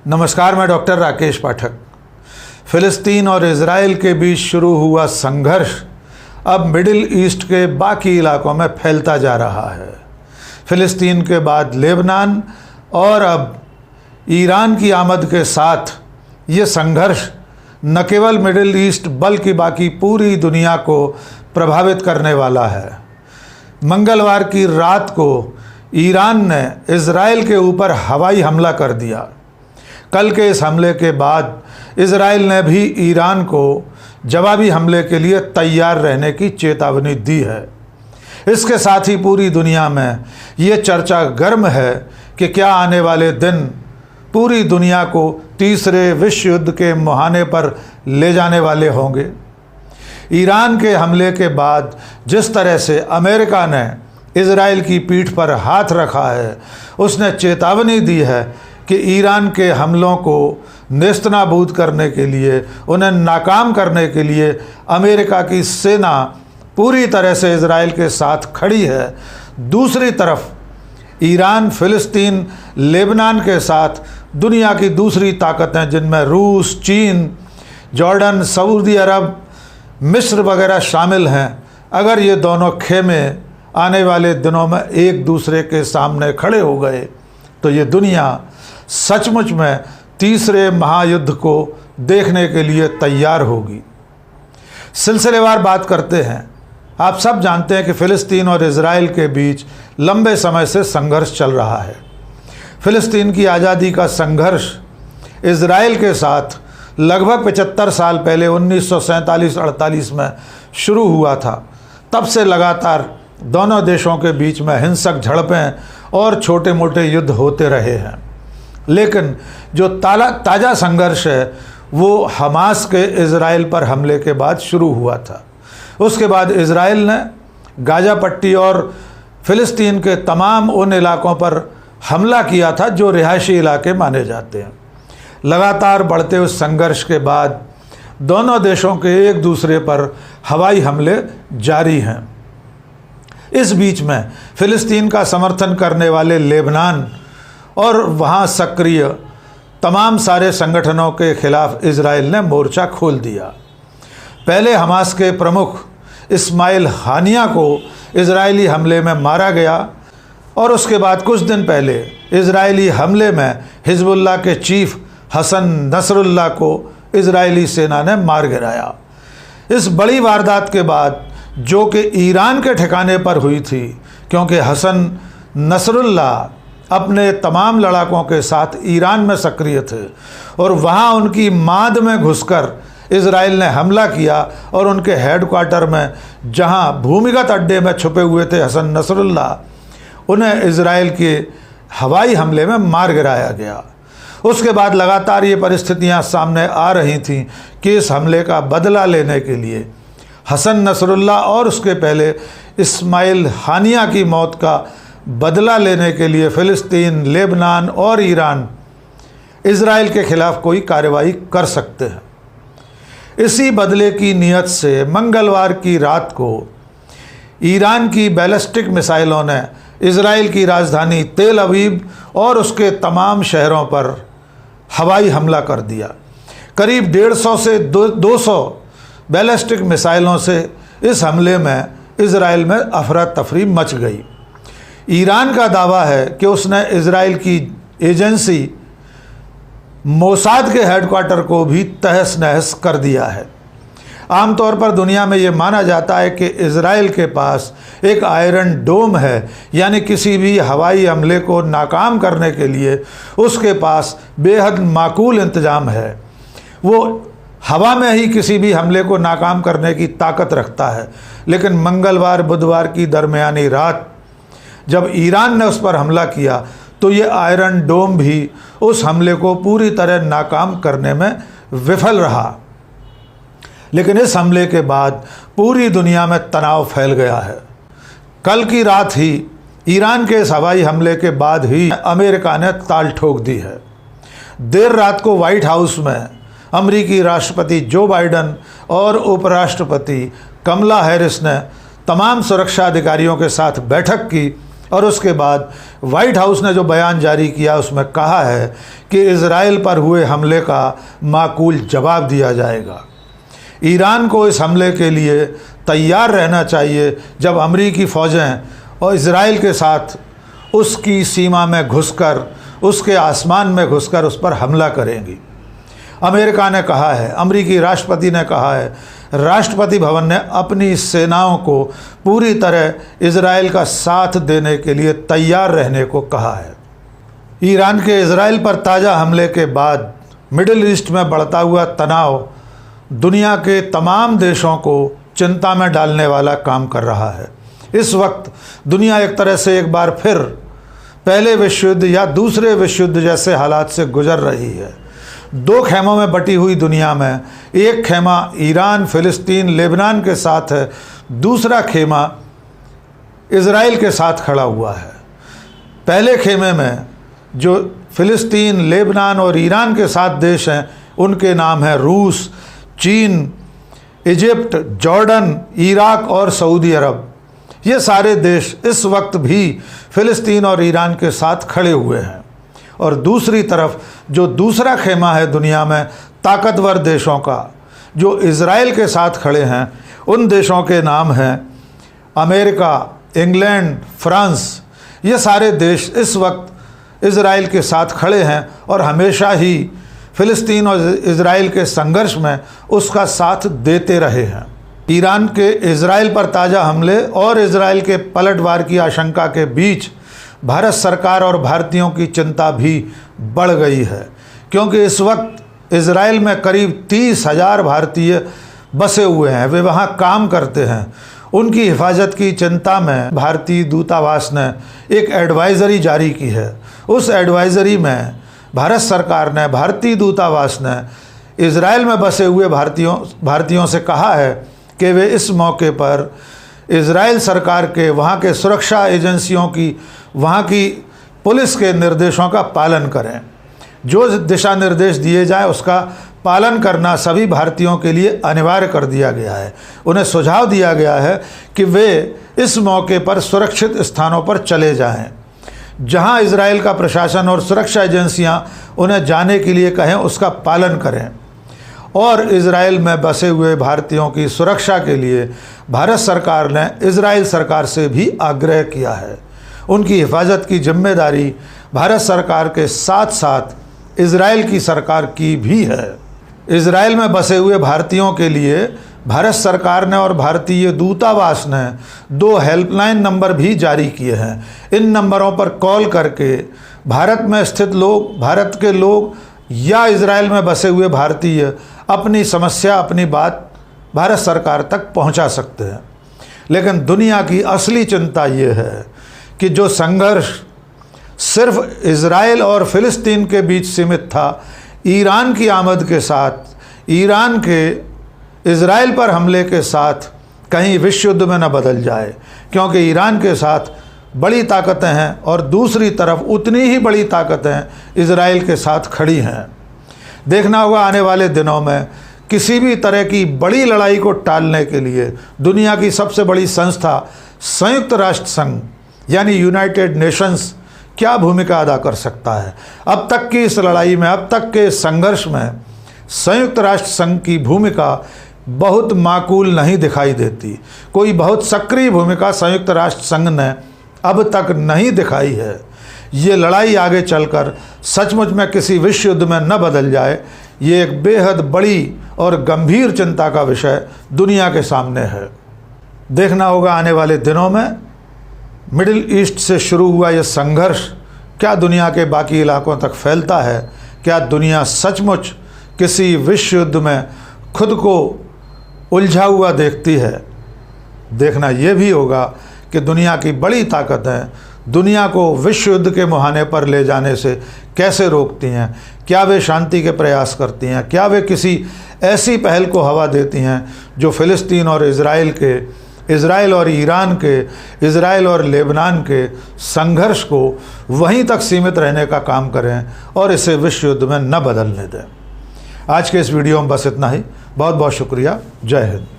नमस्कार, मैं डॉक्टर राकेश पाठक। फ़िलिस्तीन और इज़राइल के बीच शुरू हुआ संघर्ष अब मिडिल ईस्ट के बाकी इलाकों में फैलता जा रहा है। फ़िलिस्तीन के बाद लेबनान और अब ईरान की आमद के साथ ये संघर्ष न केवल मिडिल ईस्ट बल्कि बाकी पूरी दुनिया को प्रभावित करने वाला है। मंगलवार की रात को ईरान ने इज़राइल के ऊपर हवाई हमला कर दिया। कल के इस हमले के बाद इज़राइल ने भी ईरान को जवाबी हमले के लिए तैयार रहने की चेतावनी दी है। इसके साथ ही पूरी दुनिया में ये चर्चा गर्म है कि क्या आने वाले दिन पूरी दुनिया को तीसरे विश्व युद्ध के मुहाने पर ले जाने वाले होंगे। ईरान के हमले के बाद जिस तरह से अमेरिका ने इज़राइल की पीठ पर हाथ रखा है, उसने चेतावनी दी है कि ईरान के हमलों को नेस्तनाबूद करने के लिए, उन्हें नाकाम करने के लिए अमेरिका की सेना पूरी तरह से इज़राइल के साथ खड़ी है। दूसरी तरफ ईरान, फ़िलिस्तीन, लेबनान के साथ दुनिया की दूसरी ताकतें जिनमें रूस, चीन, जॉर्डन, सऊदी अरब, मिस्र वगैरह शामिल हैं, अगर ये दोनों खेमे आने वाले दिनों में एक दूसरे के सामने खड़े हो गए तो ये दुनिया सचमुच में तीसरे महायुद्ध को देखने के लिए तैयार होगी। सिलसिलेवार बात करते हैं। आप सब जानते हैं कि फ़िलिस्तीन और इज़राइल के बीच लंबे समय से संघर्ष चल रहा है। फ़िलिस्तीन की आज़ादी का संघर्ष इज़राइल के साथ लगभग 75 साल पहले 1947-48 में शुरू हुआ था। तब से लगातार दोनों देशों के बीच में हिंसक झड़पें और छोटे मोटे युद्ध होते रहे हैं। लेकिन जो ताज़ा संघर्ष है वो हमास के इज़राइल पर हमले के बाद शुरू हुआ था। उसके बाद इज़राइल ने गाज़ा पट्टी और फ़िलिस्तीन के तमाम उन इलाकों पर हमला किया था जो रिहायशी इलाके माने जाते हैं। लगातार बढ़ते उस संघर्ष के बाद दोनों देशों के एक दूसरे पर हवाई हमले जारी हैं। इस बीच में फ़िलिस्तीन का समर्थन करने वाले लेबनान और वहाँ सक्रिय तमाम सारे संगठनों के खिलाफ इज़राइल ने मोर्चा खोल दिया। पहले हमास के प्रमुख इस्माइल हानिया को इज़राइली हमले में मारा गया और उसके बाद कुछ दिन पहले इज़राइली हमले में हिज़्बुल्लाह के चीफ हसन नसरुल्लाह को इज़राइली सेना ने मार गिराया। इस बड़ी वारदात के बाद, जो कि ईरान के ठिकाने पर हुई थी, क्योंकि हसन नसरुल्लाह अपने तमाम लड़ाकों के साथ ईरान में सक्रिय थे और वहाँ उनकी माद में घुसकर इज़राइल ने हमला किया और उनके हेडक्वार्टर में, जहाँ भूमिगत अड्डे में छुपे हुए थे हसन नसरुल्लाह, उन्हें इज़राइल के हवाई हमले में मार गिराया गया। उसके बाद लगातार ये परिस्थितियाँ सामने आ रही थीं कि इस हमले का बदला लेने के लिए हसन नसरुल्लाह और उसके पहले इस्माइल हानिया की मौत का बदला लेने के लिए फ़िलिस्तीन, लेबनान और ईरान इज़राइल के ख़िलाफ़ कोई कार्रवाई कर सकते हैं। इसी बदले की नीयत से मंगलवार की रात को ईरान की बैलिस्टिक मिसाइलों ने इज़राइल की राजधानी तेल अवीव और उसके तमाम शहरों पर हवाई हमला कर दिया। करीब 150 से 200 बैलिस्टिक मिसाइलों से इस हमले में इज़राइल में अफरा तफरी मच गई। ईरान का दावा है कि उसने इज़राइल की एजेंसी मोसाद के हेडक्वार्टर को भी तहस नहस कर दिया है। आमतौर पर दुनिया में ये माना जाता है कि इज़राइल के पास एक आयरन डोम है, यानी किसी भी हवाई हमले को नाकाम करने के लिए उसके पास बेहद माकूल इंतज़ाम है। वो हवा में ही किसी भी हमले को नाकाम करने की ताकत रखता है। लेकिन मंगलवार बुधवार की दरमियानी रात जब ईरान ने उस पर हमला किया तो ये आयरन डोम भी उस हमले को पूरी तरह नाकाम करने में विफल रहा। लेकिन इस हमले के बाद पूरी दुनिया में तनाव फैल गया है। कल की रात ही ईरान के इस हवाई हमले के बाद ही अमेरिका ने ताल ठोक दी है। देर रात को व्हाइट हाउस में अमेरिकी राष्ट्रपति जो बाइडन और उपराष्ट्रपति कमला हैरिस ने तमाम सुरक्षा अधिकारियों के साथ बैठक की और उसके बाद वाइट हाउस ने जो बयान जारी किया उसमें कहा है कि इजराइल पर हुए हमले का माकूल जवाब दिया जाएगा। ईरान को इस हमले के लिए तैयार रहना चाहिए जब अमरीकी फ़ौजें और इजराइल के साथ उसकी सीमा में घुसकर, उसके आसमान में घुसकर उस पर हमला करेंगी। अमेरिका ने कहा है, अमरीकी राष्ट्रपति ने कहा है, राष्ट्रपति भवन ने अपनी सेनाओं को पूरी तरह इजराइल का साथ देने के लिए तैयार रहने को कहा है। ईरान के इजराइल पर ताज़ा हमले के बाद मिडिल ईस्ट में बढ़ता हुआ तनाव दुनिया के तमाम देशों को चिंता में डालने वाला काम कर रहा है। इस वक्त दुनिया एक तरह से एक बार फिर पहले विश्व युद्ध या दूसरे विश्व युद्ध जैसे हालात से गुजर रही है। दो खेमों में बटी हुई दुनिया में एक खेमा ईरान, फिलिस्तीन, लेबनान के साथ है, दूसरा खेमा इजराइल के साथ खड़ा हुआ है। पहले खेमे में जो फिलिस्तीन, लेबनान और ईरान के साथ देश हैं उनके नाम हैं रूस, चीन, इजिप्ट, जॉर्डन, इराक और सऊदी अरब। ये सारे देश इस वक्त भी फिलिस्तीन और ईरान के साथ खड़े हुए हैं। और दूसरी तरफ जो दूसरा खेमा है दुनिया में ताकतवर देशों का, जो इजराइल के साथ खड़े हैं, उन देशों के नाम हैं अमेरिका, इंग्लैंड, फ्रांस। ये सारे देश इस वक्त इजराइल के साथ खड़े हैं और हमेशा ही फिलिस्तीन और इजराइल के संघर्ष में उसका साथ देते रहे हैं। ईरान के इजराइल पर ताज़ा हमले और इजराइल के पलटवार की आशंका के बीच भारत सरकार और भारतीयों की चिंता भी बढ़ गई है, क्योंकि इस वक्त इजराइल में करीब 30,000 भारतीय बसे हुए हैं, वे वहाँ काम करते हैं। उनकी हिफाजत की चिंता में भारतीय दूतावास ने एक एडवाइज़री जारी की है। उस एडवाइज़री में भारत सरकार ने, भारतीय दूतावास ने इजराइल में बसे हुए भारतीयों से कहा है कि वे इस मौके पर इजराइल सरकार के, वहाँ के सुरक्षा एजेंसियों की, वहाँ की पुलिस के निर्देशों का पालन करें। जो दिशा निर्देश दिए जाए उसका पालन करना सभी भारतीयों के लिए अनिवार्य कर दिया गया है। उन्हें सुझाव दिया गया है कि वे इस मौके पर सुरक्षित स्थानों पर चले जाएं। जहां इजराइल का प्रशासन और सुरक्षा एजेंसियां उन्हें जाने के लिए कहें उसका पालन करें। और इजराइल में बसे हुए भारतीयों की सुरक्षा के लिए भारत सरकार ने इजराइल सरकार से भी आग्रह किया है। उनकी हिफाजत की जिम्मेदारी भारत सरकार के साथ साथ इजराइल की सरकार की भी है। इजराइल में बसे हुए भारतीयों के लिए भारत सरकार ने और भारतीय दूतावास ने 2 हेल्पलाइन नंबर भी जारी किए हैं। इन नंबरों पर कॉल करके भारत में स्थित लोग, भारत के लोग या इजराइल में बसे हुए भारतीय अपनी समस्या, अपनी बात भारत सरकार तक पहुंचा सकते हैं। लेकिन दुनिया की असली चिंता ये है कि जो संघर्ष सिर्फ इजराइल और फिलिस्तीन के बीच सीमित था, ईरान की आमद के साथ, ईरान के इजराइल पर हमले के साथ कहीं विश्व युद्ध में न बदल जाए, क्योंकि ईरान के साथ बड़ी ताकतें हैं और दूसरी तरफ उतनी ही बड़ी ताकतें इजराइल के साथ खड़ी हैं। देखना होगा आने वाले दिनों में किसी भी तरह की बड़ी लड़ाई को टालने के लिए दुनिया की सबसे बड़ी संस्था संयुक्त राष्ट्र संघ यानी यूनाइटेड नेशंस क्या भूमिका अदा कर सकता है। अब तक की इस लड़ाई में, अब तक के संघर्ष में संयुक्त राष्ट्र संघ की भूमिका बहुत माकूल नहीं दिखाई देती। कोई बहुत सक्रिय भूमिका संयुक्त राष्ट्र संघ ने अब तक नहीं दिखाई है। ये लड़ाई आगे चलकर सचमुच में किसी विश्व युद्ध में न बदल जाए, ये एक बेहद बड़ी और गंभीर चिंता का विषय दुनिया के सामने है। देखना होगा आने वाले दिनों में मिडिल ईस्ट से शुरू हुआ ये संघर्ष क्या दुनिया के बाकी इलाकों तक फैलता है। क्या दुनिया सचमुच किसी विश्व युद्ध में खुद को उलझा हुआ देखती है। देखना ये भी होगा कि दुनिया की बड़ी ताकतें दुनिया को विश्व युद्ध के मुहाने पर ले जाने से कैसे रोकती हैं। क्या वे शांति के प्रयास करती हैं, क्या वे किसी ऐसी पहल को हवा देती हैं जो फ़िलिस्तीन और इज़राइल और ईरान के, इज़राइल और लेबनान के संघर्ष को वहीं तक सीमित रहने का काम करें और इसे विश्व युद्ध में न बदलने दें। आज के इस वीडियो में बस इतना ही। बहुत बहुत शुक्रिया। जय हिंद।